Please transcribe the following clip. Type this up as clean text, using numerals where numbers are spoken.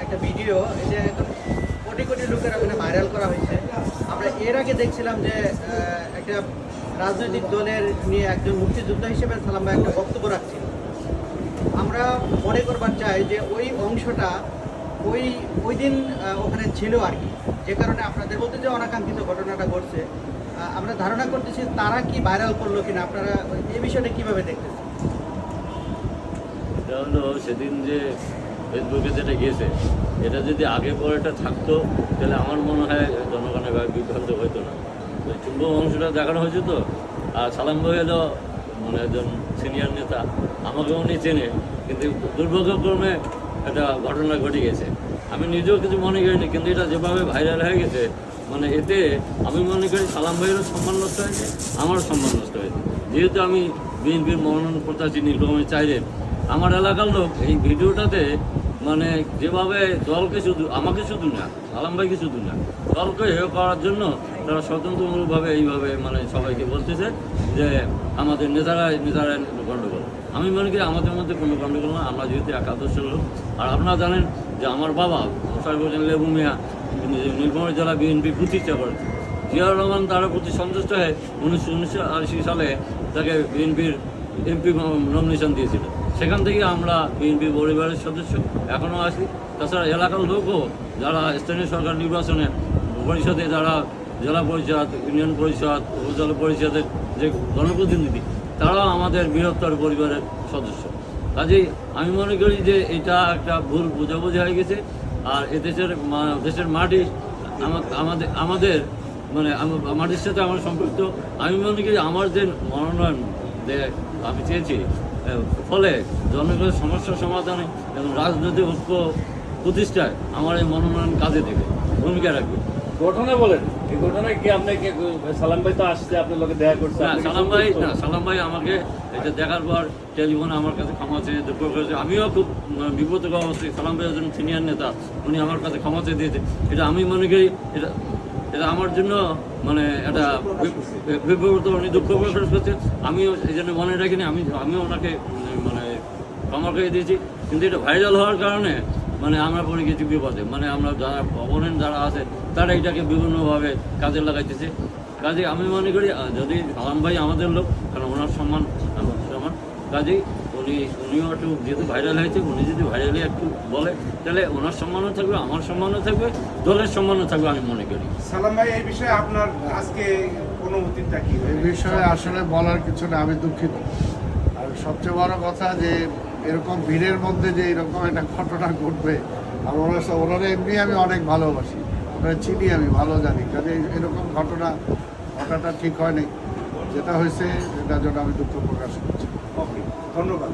একটা ভিডিও, এটা এখন কোটি কোটি লোকের ওখানে ভাইরাল করা হয়েছে। আমরা এর আগে দেখছিলাম যে একটা রাজনৈতিক দলের নিয়ে একজন মুক্তিযোদ্ধা হিসেবে সালাম ভাই একটা বক্তব্য রাখছিল। আমরা মনে করবার চাই যে ওই অংশটা ওই দিন ওখানে ছিল আর কি, যে কারণে আপনাদের বলতে যে অনাকাঙ্ক্ষিত ঘটনাটা ঘটছে। আমরা ধারণা করতেছি তারা কি ভাইরাল করলো কিনা, আপনারা এই বিষয়টা কিভাবে দেখতেছেন? এটা হলো সেদিন যে ফেসবুকে যেটা গিয়েছে, এটা যদি আগে পরেটা থাকতো তাহলে আমার মনে হয় জনগণের বিভ্রান্ত হইতো না। ওই চুম্বক অংশটা দেখানো হয়েছে তো। আর সালাম ভাই হলো মানে একজন সিনিয়র নেতা, আমাকে উনি চেনে, কিন্তু দুর্ভাগ্যক্রমে একটা ঘটনা ঘটে গেছে। আমি নিজেও কিছু মনে করিনি, কিন্তু এটা যেভাবে ভাইরাল হয়ে গেছে, মানে এতে আমি মনে করি সালাম ভাইয়েরও সম্মান নষ্ট হয়েছে, আমারও সম্মান নষ্ট হয়েছে। যেহেতু আমি বিএনপির মনোনয়ন প্রত্যাশী নীলকমল চাইলেন, আমার এলাকার লোক এই ভিডিওটাতে মানে যেভাবে দলকে শুধু, আমাকে শুধু না, সালাম ভাইকে শুধু না, দলকে হেয় করার জন্য তারা স্বতন্ত্রমূলকভাবে এইভাবে মানে সবাইকে বলতেছে যে আমাদের নেতারা গণ্ডগোল। আমি মনে করি আমাদের মধ্যে কোনো গণ্ডগোল না, আমরা যেহেতু এক আদর্শের লোক। আর আপনারা জানেন যে আমার বাবা মোশাররফ হোসেন লেবু মিয়া নীলফামারী জেলা বিএনপি প্রতিষ্ঠা করেছে। জিয়াউর রহমান তার প্রতি সন্তুষ্ট হয়ে 1980 সালে তাকে বিএনপির এমপি নমিনেশন দিয়েছিল। সেখান থেকে আমরা বিএনপি পরিবারের সদস্য এখনও আছি। তাছাড়া এলাকার লোকও যারা স্থানীয় সরকার নির্বাচনে পরিষদে, যারা জেলা পরিষদ, ইউনিয়ন পরিষদ, উপজেলা পরিষদের যে জনপ্রতিনিধি, তারাও আমাদের বৃহত্তর পরিবারের সদস্য। কাজেই আমি মনে করি যে এটা একটা ভুল বোঝাবুঝি হয়ে গেছে। আর এ দেশের মাটি আমাদের মানে মাটির সাথে আমার সম্পৃক্ত। আমি মনে করি আমার যে মনোনয়ন আমি চেয়েছি, ফলে জনগণের সমস্যার সমাধানে এবং রাজনৈতিক ঐক্য প্রতিষ্ঠায় আমার এই মনোনয়ন কাজে দেবে, ভূমিকা রাখবে। ঘটনা বলেন, এই ঘটনায় কি আপনাকে সালাম ভাই তো আসছে, আপনার লোকে দেখা করছে? সালাম ভাই আমাকে এটা দেখার পর টেলিফোনে আমার কাছে ক্ষমা চেয়ে দুঃখ করেছে। আমিও খুব বিপদ অবস্থায়, সালাম ভাই একজন সিনিয়র নেতা, উনি আমার কাছে ক্ষমা চেয়ে দিয়েছে। এটা আমি মনে করি এটা আমার জন্য মানে একটা বিপদ, উনি দুঃখ প্রকাশ করছে, আমিও এই জন্য মনে রাখিনি। আমিও ওনাকে মানে ক্ষমা করে দিয়েছি। কিন্তু এটা ভাইরাল হওয়ার কারণে মানে আমরা পড়ে গেছি বিপদে। মানে আমরা যারা অপোনেন্ট যারা আছে তারা এটাকে বিভিন্নভাবে কাজে লাগাইতেছে। কাজে আমি মনে করি যদি সালাম ভাই আমাদের লোক, কারণ ওনার সম্মান আমার সম্মান, কাজেই উনিও একটু যেহেতু ভাইরাল হয়েছে, উনি যদি ভাইরালে একটু বলে তাহলে ওনার সম্মানও থাকবে, আমার সম্মানও থাকবে, দলের সম্মানও থাকবে আমি মনে করি। সালাম ভাই, এই বিষয়ে আপনার আজকে অনুভূতিটা কি? এই বিষয়ে আসলে বলার কিছু না, আমি দুঃখিত। আর সবচেয়ে বড় কথা যে এরকম ভিড়ের মধ্যে যে এরকম একটা ঘটনা ঘটবে, ওনারা এমনি আমি অনেক ভালোবাসি, ওনারা চিনি, আমি ভালো জানি। কাজে এরকম ঘটনা ঘটাটা ঠিক হয়নি। যেটা হয়েছে সেটার জন্য আমি দুঃখ প্রকাশ করছি। ওকে, ধন্যবাদ।